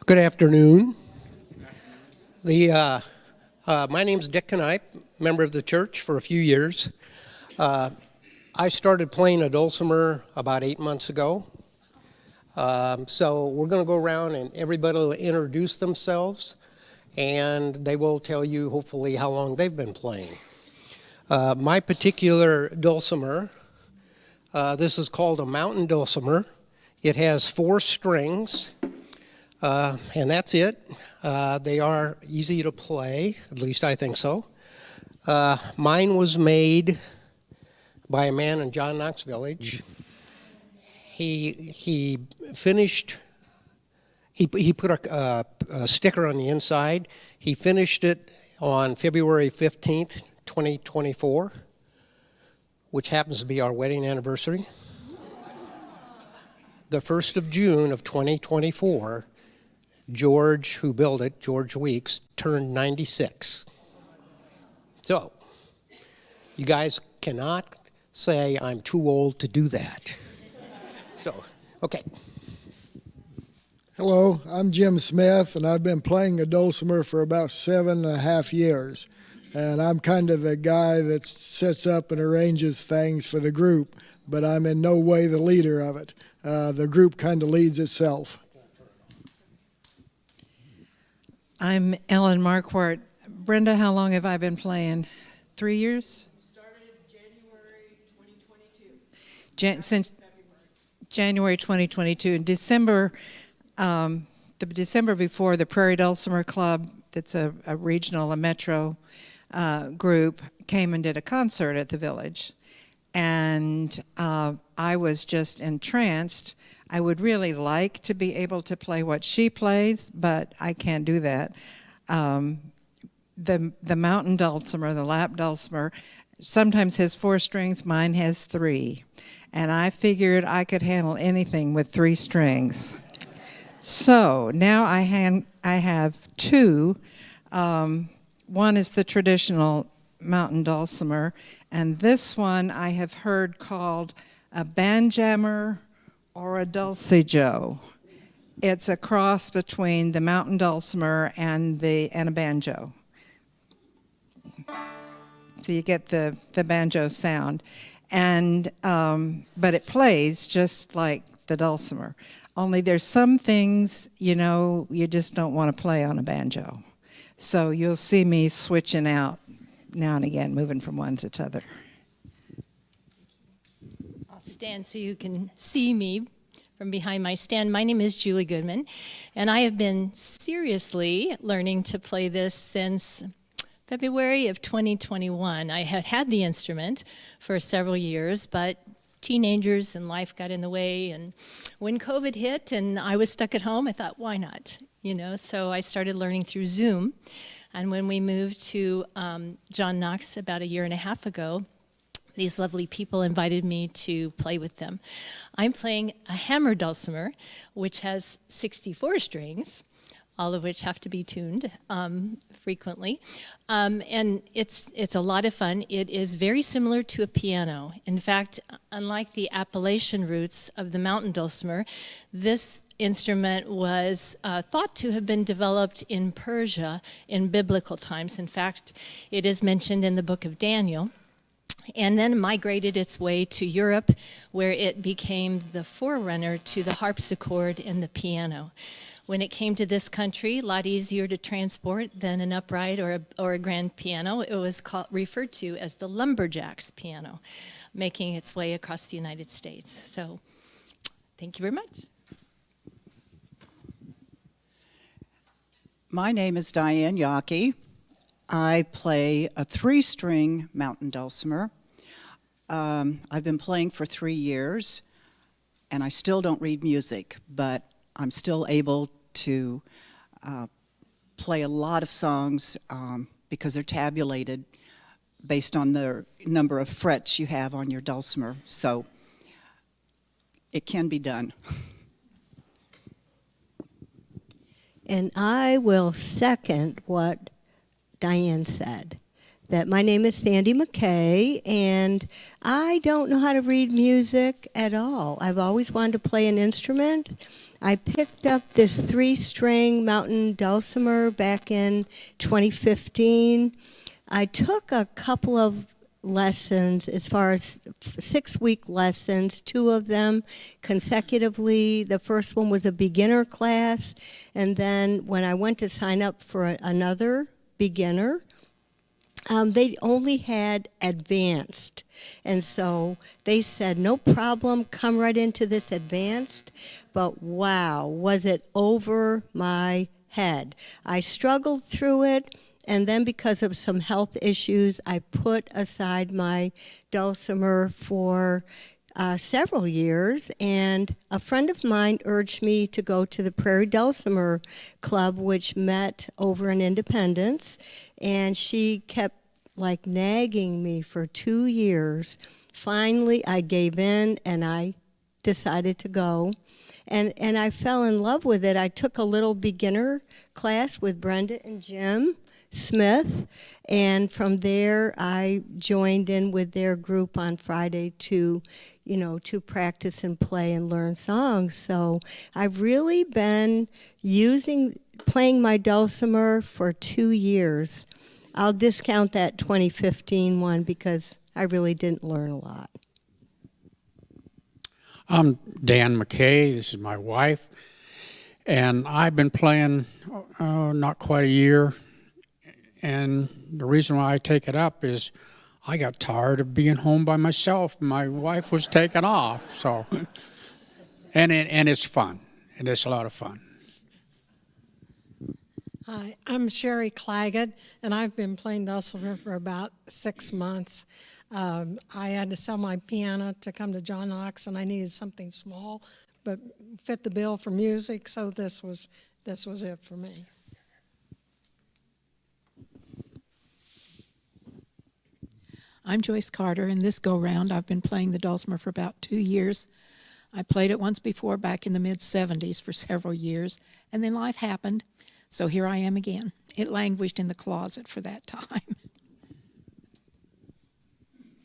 Good afternoon. My name's Dick Kneip, member of the church for a few years. I started playing a dulcimer about 8 months ago. So we're going to go around and everybody will introduce themselves, and they will tell you hopefully how long they've been playing. My particular dulcimer, this is called a mountain dulcimer. It has 4 strings. And that's it. They are easy to play, at least I think so. Mine was made by a man in John Knox Village. He finished, he put a sticker on the inside. He finished it on February 15th, 2024, which happens to be our wedding anniversary. The 1st of June of 2024, George, who built it, George Weeks, turned 96. So, you guys cannot say I'm too old to do that. So, okay. Hello, I'm Jim Smith, and I've been playing a dulcimer for about 7.5 years. And I'm kind of the guy that sets up and arranges things for the group, but I'm in no way the leader of it. The group kind of leads itself. I'm Ellen Marquardt. Brenda, how long have I been playing? 3 years? Started January 2022. Since January 2022. In December, the December before, the Prairie Dulcimer Club, that's a regional, a metro group, came and did a concert at the village. And I was just entranced. I would really like to be able to play what she plays, but I can't do that. The mountain dulcimer, the lap dulcimer, sometimes has 4 strings, mine has 3. And I figured I could handle anything with 3 strings. So now I have 2. One is the traditional mountain dulcimer, and this one I have heard called a banjammer or a dulcijo. It's a cross between the mountain dulcimer and a banjo. So you get the banjo sound, and but it plays just like the dulcimer. Only there's some things, you just don't want to play on a banjo. So you'll see me switching out now and again, moving from one to the other. I'll stand so you can see me from behind my stand. My name is Julie Goodman, and I have been seriously learning to play this since February of 2021. I had had the instrument for several years, but teenagers and life got in the way, and when COVID hit and I was stuck at home, I thought, why not? So I started learning through Zoom. And when we moved to John Knox about 1.5 years ago, these lovely people invited me to play with them. I'm playing a hammer dulcimer, which has 64 strings, all of which have to be tuned frequently. And it's a lot of fun. It is very similar to a piano. In fact, unlike the Appalachian roots of the mountain dulcimer, this instrument was thought to have been developed in Persia in biblical times. In fact, it is mentioned in the book of Daniel, and then migrated its way to Europe, where it became the forerunner to the harpsichord and the piano. When it came to this country, a lot easier to transport than an upright or a grand piano. It was referred to as the lumberjack's piano, making its way across the United States. So, thank you very much. My name is Diane Yockey. I play a 3-string mountain dulcimer. I've been playing for 3 years, and I still don't read music, but I'm still able to play a lot of songs because they're tabulated based on the number of frets you have on your dulcimer. So it can be done. And I will second what Diane said. that my name is Sandy McKay, and I don't know how to read music at all. I've always wanted to play an instrument. I picked up this 3-string mountain dulcimer back in 2015. I took a couple of lessons, as far as 6-week lessons, 2 of them consecutively. The first one was a beginner class, and then when I went to sign up for another beginner, they only had advanced. And so they said, no problem, come right into this advanced. But wow, was it over my head. I struggled through it. And then because of some health issues, I put aside my dulcimer for several years. And a friend of mine urged me to go to the Prairie Dulcimer Club, which met over in Independence. And she kept like nagging me for 2 years. Finally, I gave in and I decided to go. And I fell in love with it. I took a little beginner class with Brenda and Jim Smith, and from there I joined in with their group on Friday to practice and play and learn songs. So I've really been playing my dulcimer for 2 years. I'll discount that 2015 one because I really didn't learn a lot. I'm Dan McKay. This is my wife, and I've been playing not quite a year. And the reason why I take it up is I got tired of being home by myself. My wife was taken off, so and it's fun, and it's a lot of fun. Hi, I'm Sherry Claggett, and I've been playing dulcimer for about 6 months. I had to sell my piano to come to John Knox, and I needed something small but fit the bill for music, so this was it for me. I'm Joyce Carter, and this go-round I've been playing the dulcimer for about 2 years. I played it once before back in the mid-'70s for several years, and then life happened, so here I am again. It languished in the closet for that time.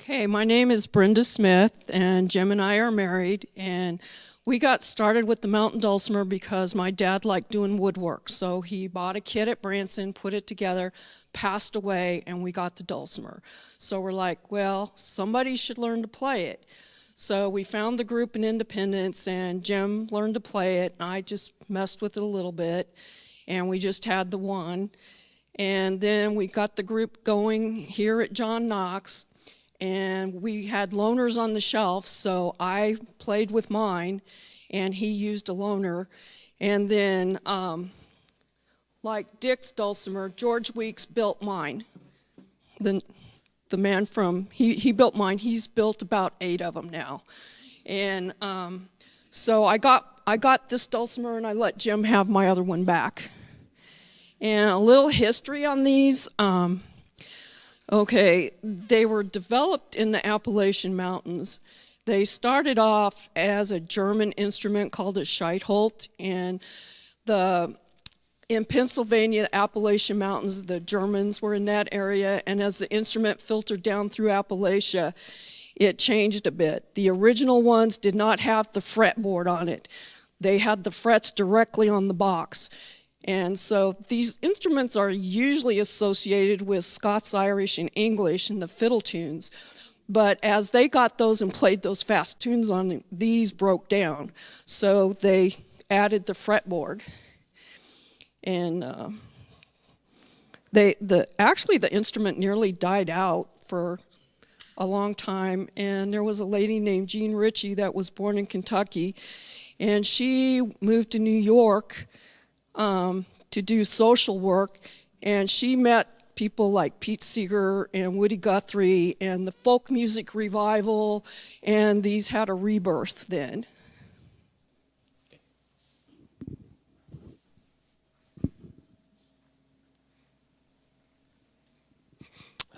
Okay, my name is Brenda Smith, and Jim and I are married, and we got started with the mountain dulcimer because my dad liked doing woodwork, so he bought a kit at Branson, put it together, passed away, and we got the dulcimer. So we're like, well, somebody should learn to play it. So we found the group in Independence, and Jim learned to play it, and I just messed with it a little bit, and we just had the one. And then we got the group going here at John Knox, and we had loaners on the shelf, so I played with mine, and he used a loaner. And then, like Dick's dulcimer, George Weeks built mine. The man from, he built mine. He's built about 8 of them now. And so I got this dulcimer, and I let Jim have my other one back. And a little history on these. Okay, they were developed in the Appalachian Mountains. They started off as a German instrument called a Scheitholt, and in Pennsylvania, Appalachian Mountains, the Germans were in that area, and as the instrument filtered down through Appalachia, it changed a bit. The original ones did not have the fretboard on it. They had the frets directly on the box. And so these instruments are usually associated with Scots, Irish, and English in the fiddle tunes. But as they got those and played those fast tunes on them, these broke down. So they added the fretboard. And actually the instrument nearly died out for a long time. And there was a lady named Jean Ritchie that was born in Kentucky. And she moved to New York to do social work, and she met people like Pete Seeger and Woody Guthrie and the folk music revival, and these had a rebirth then.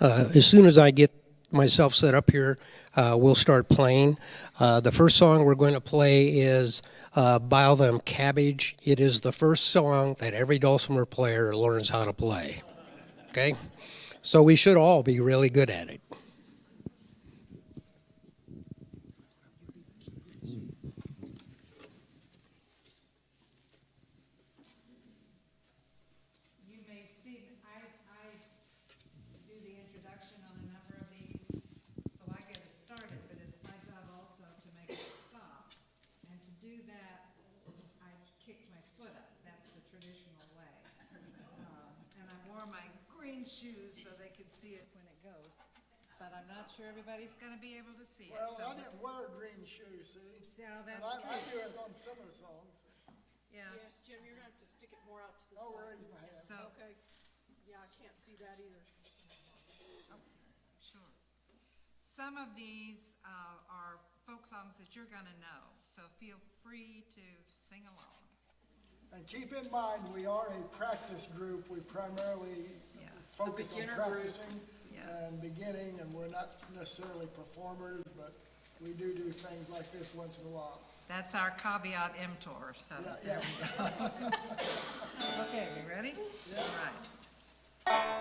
As soon as I get myself set up here, we'll start playing. The first song we're going to play is Bile Them Cabbage. It is the first song that every dulcimer player learns how to play. Okay? So we should all be really good at it. You may see, I do the introduction on a number of these, so I get it started, but it's my job also to make it stop. And to do that, I kick my foot up. That's the traditional way. And I wore my green shoes so they could see it when it goes. But I'm not sure everybody's gonna be able to see it. Well, so- I didn't wear green shoes, see? Yeah, And that's I true. do it on some of the songs. Yeah. Yes, Jim, you're gonna have to stick it more out to the I'll side. raise my hand. So, Okay, yeah, I can't see that either. sure. Some of these are folk songs that you're gonna know, so feel free to sing along. And keep in mind, we are a practice group. We primarily Yeah. focus on beginner group. practicing Yeah. and beginning, and we're not necessarily performers, but we do things like this once in a while. That's our caveat emptor, so. Yeah, yeah. Okay, you ready? Yeah. All right.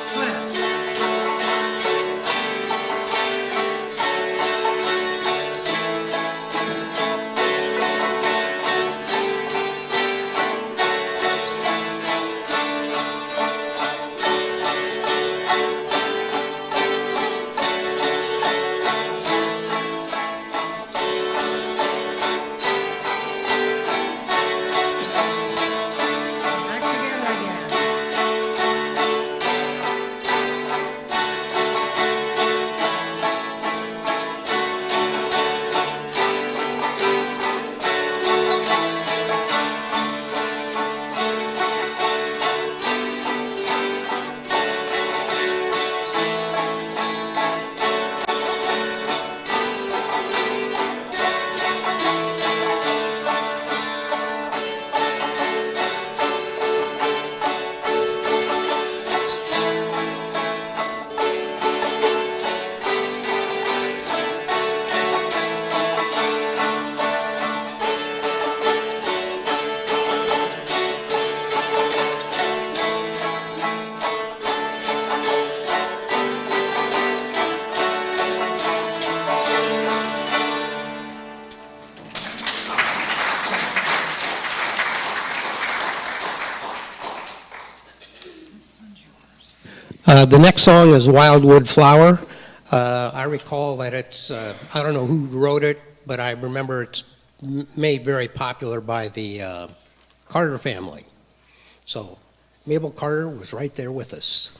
Split. Back together again. This one's yours. The next song is Wildwood Flower. I recall that it's, I don't know who wrote it, but I remember it's made very popular by the Carter family. So Mabel Carter was right there with us.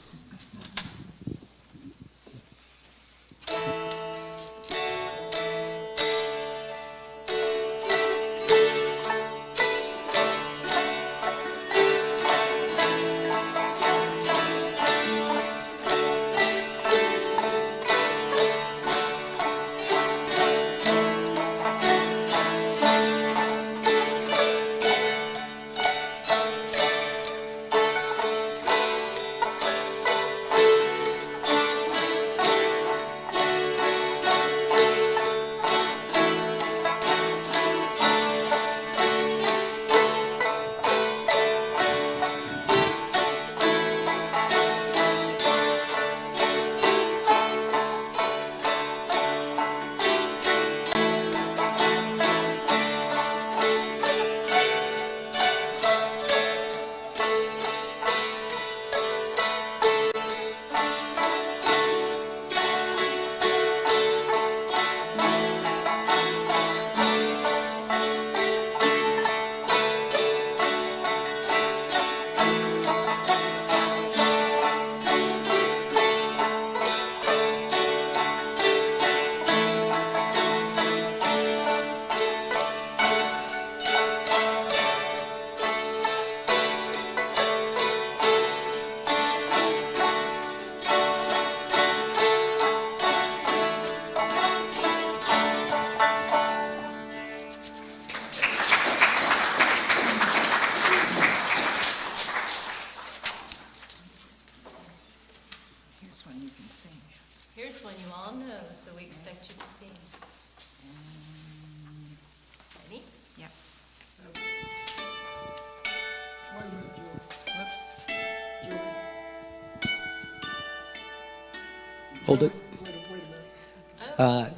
Hold it.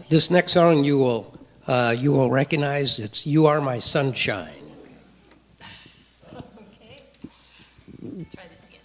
This next song you will recognize. It's "You Are My Sunshine." Okay. Try this again.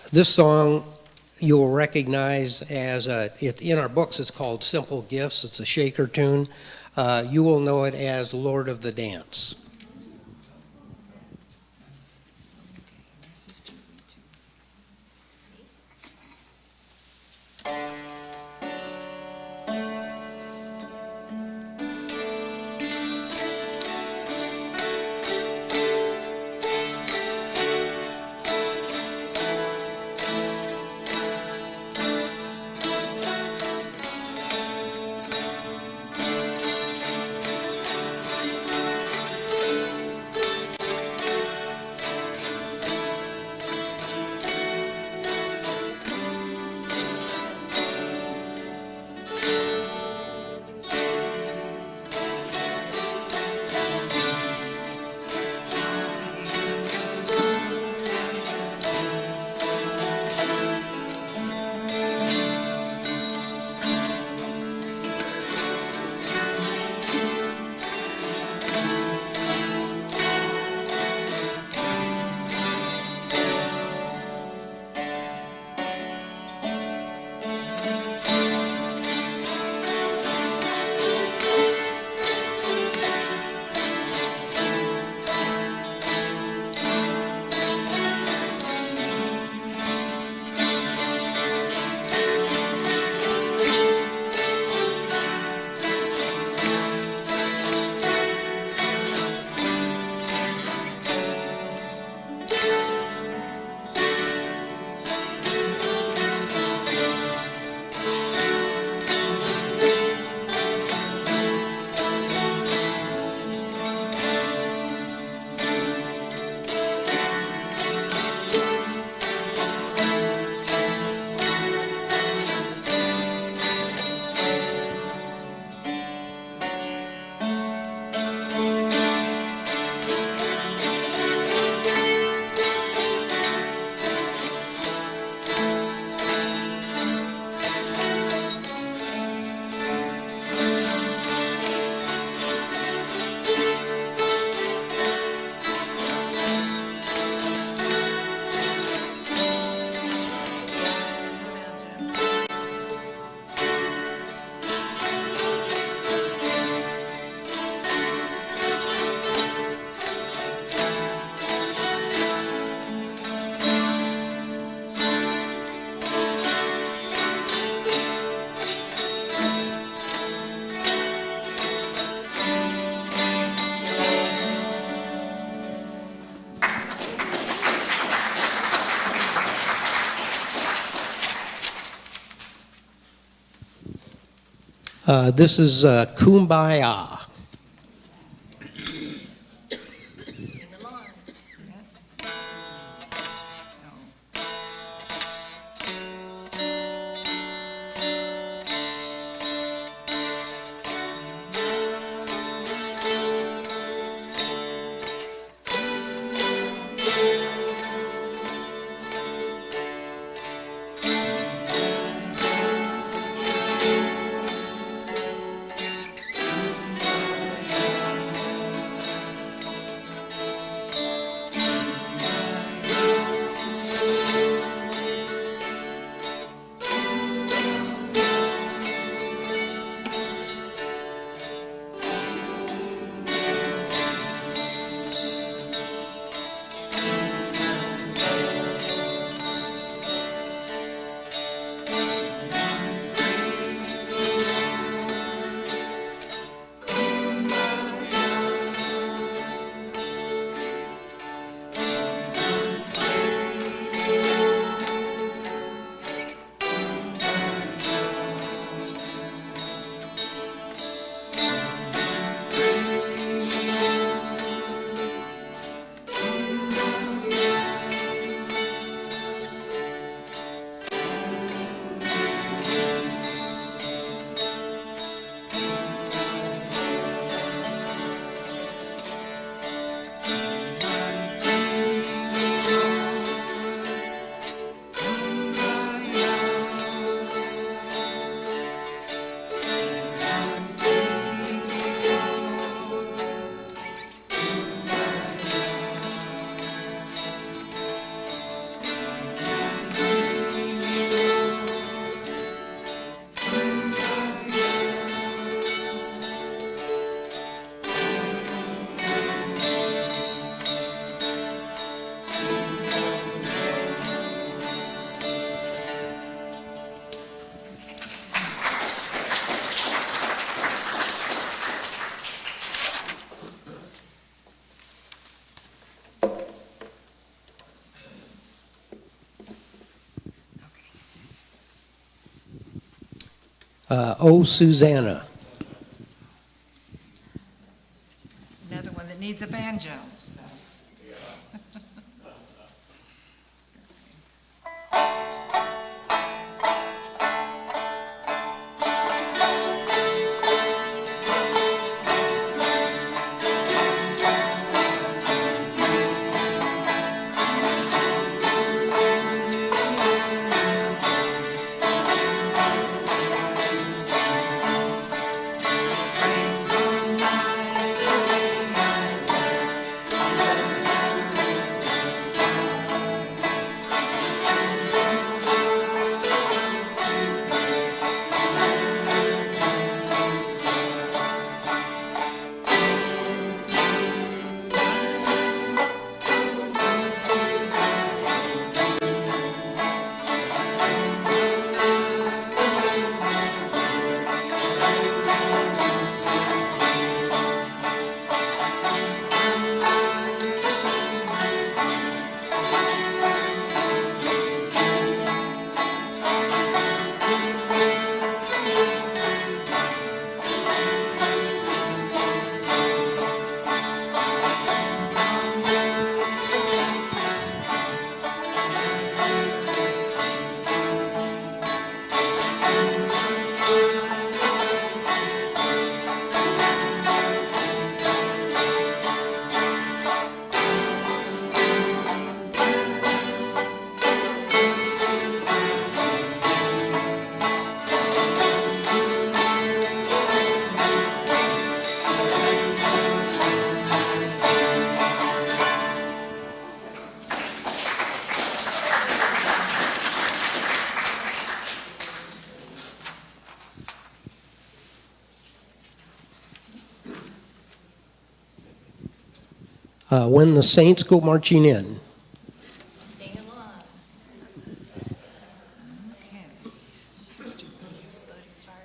This song you will recognize as in our books. It's called "Simple Gifts." It's a shaker tune. You will know it as "Lord of the Dance." This is Kumbaya. Oh, Susanna. Another one that needs a banjo. So. When the Saints Go Marching In. Sing along. Okay. Slow to start.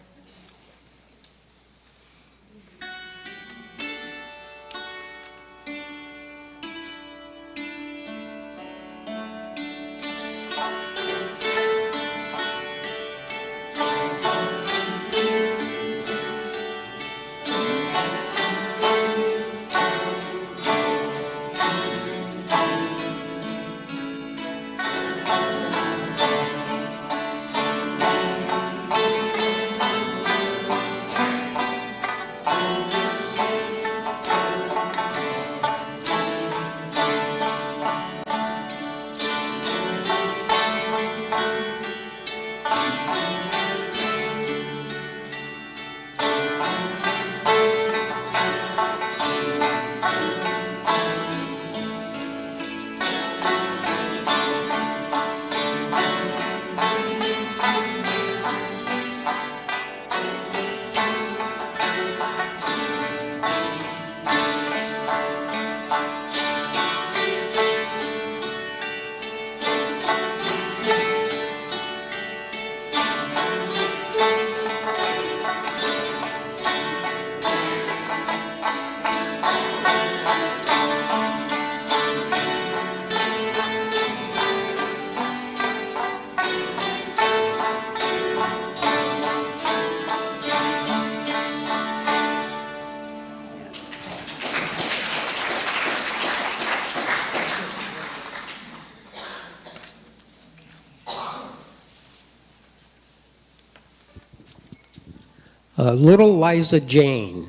Little Liza Jane.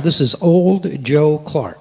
This is Old Joe Clark.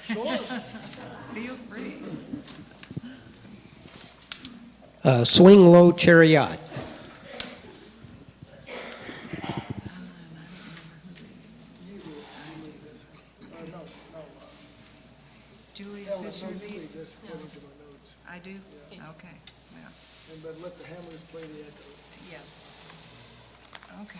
Feel free. Swing Low Chariot. Julie, Yeah, is this your lead? just according to my notes. I do? Okay. Well, But let the hammers play the echo. yeah. Okay.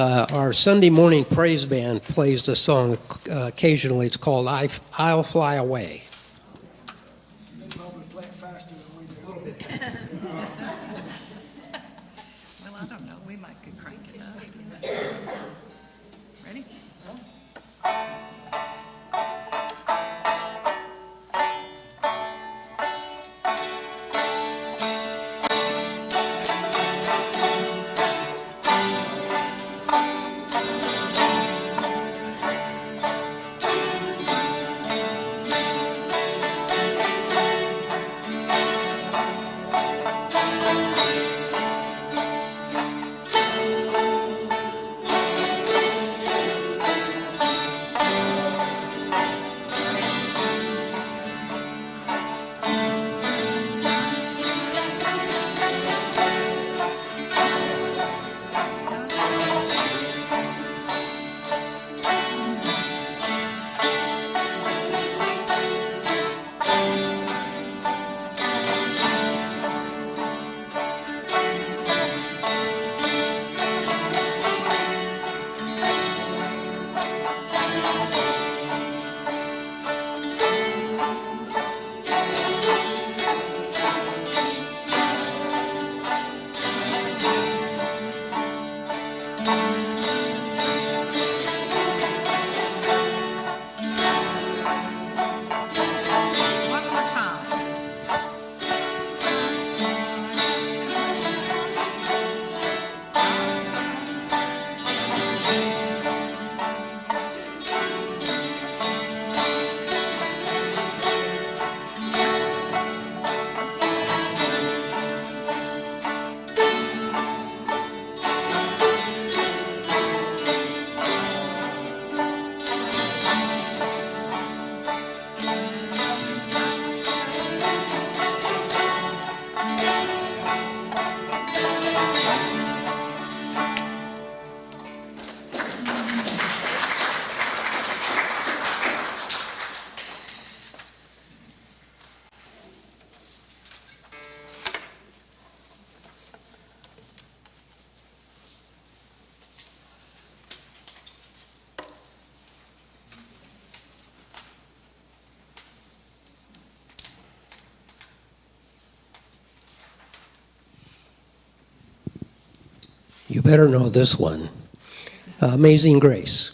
Our Sunday morning praise band plays this song occasionally. It's called I'll Fly Away. Well, I don't know. We might could crank it up. Ready? One more time. You better know this one. Amazing Grace.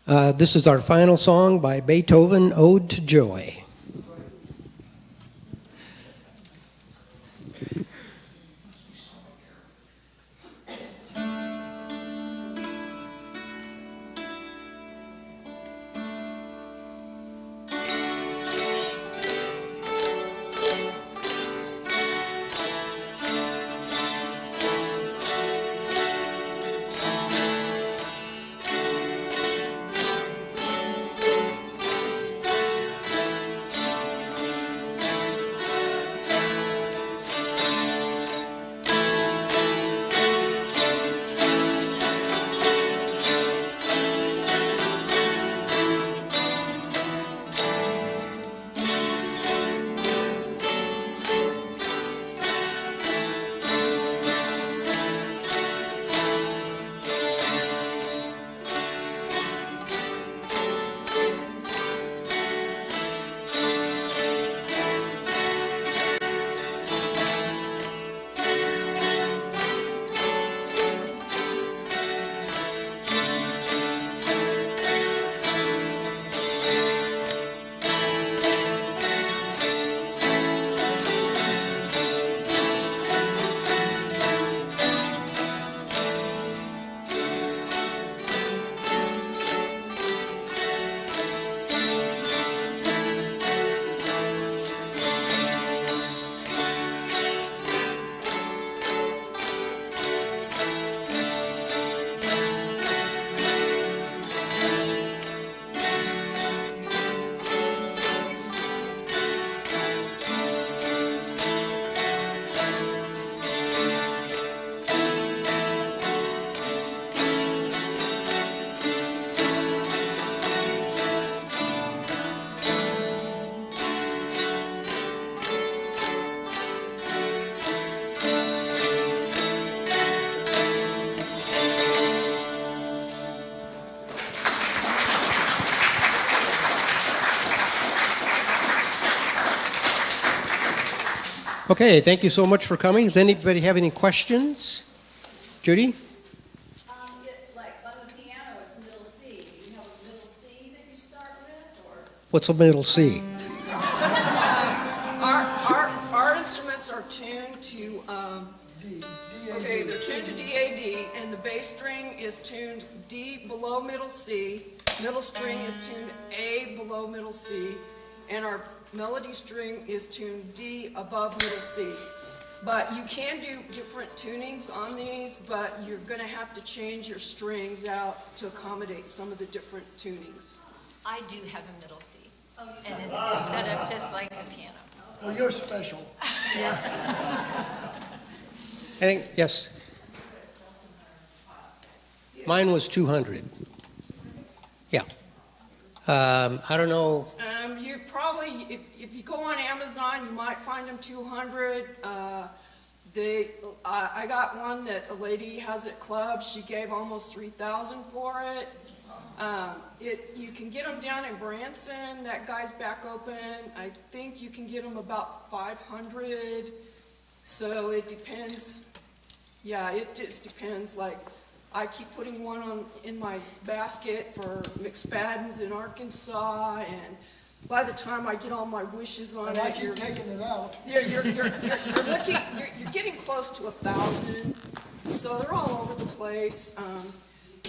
This is our final song by Beethoven, Ode to Joy. Okay, thank you so much for coming. Does anybody have any questions? Judy? Like on the piano, it's middle C. Do you have a middle C that you start with, or? What's a middle C? Our instruments are tuned to, okay, they're tuned to D-A-D, and the bass string is tuned D below middle C, middle string is tuned A below middle C, and our melody string is tuned D above middle C. But you can do different tunings on these, but you're going to have to change your strings out to accommodate some of the different tunings. I do have a middle C, and it's set up just like a piano. Well, you're special. Yes. Mine was 200. Yeah. I don't know. You probably, if you go on Amazon, you might find them 200. I got one that a lady has at club. She gave almost $3,000 for it. You can get them down in Branson. That guy's back open. I think you can get them about 500. So it depends. Yeah, it just depends. Like, I keep putting one in my basket for McSpadden's in Arkansas, and by the time I get all my wishes on And it, I keep taking it out. you're getting close to 1,000. So they're all over the place.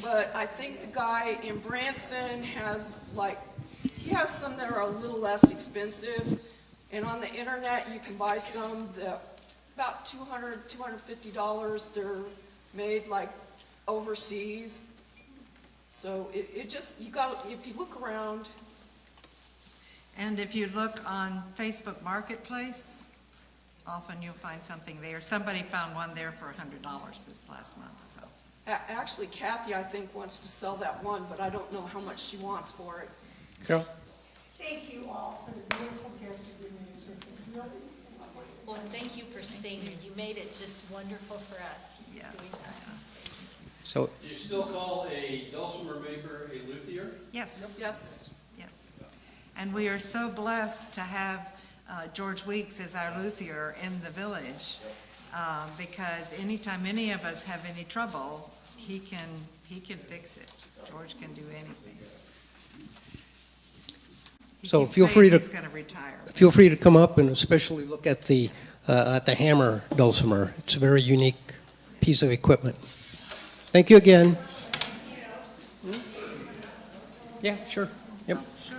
But I think the guy in Branson has he has some that are a little less expensive, and on the internet you can buy some that about $200, $250. They're made like overseas. So it just, if you look around. And if you look on Facebook Marketplace, often you'll find something there. Somebody found one there for $100 this last month, so. Actually, Kathy, I think, wants to sell that one, but I don't know how much she wants for it. Carol? Thank you all for the beautiful gift of your music. It's really lovely. Well, thank you for singing. You made it just wonderful for us. Yeah. Doing that. So, Do you still call a dulcimer maker a luthier? Yes. Yes. Yes. And we are so blessed to have George Weeks as our luthier in the village, because anytime any of us have any trouble, he can fix it. George can do anything. So keeps feel saying free to he's going to retire. feel free to come up and especially look at the hammer dulcimer. It's a very unique piece of equipment. Thank you again. Yeah, sure. Yep. Sure.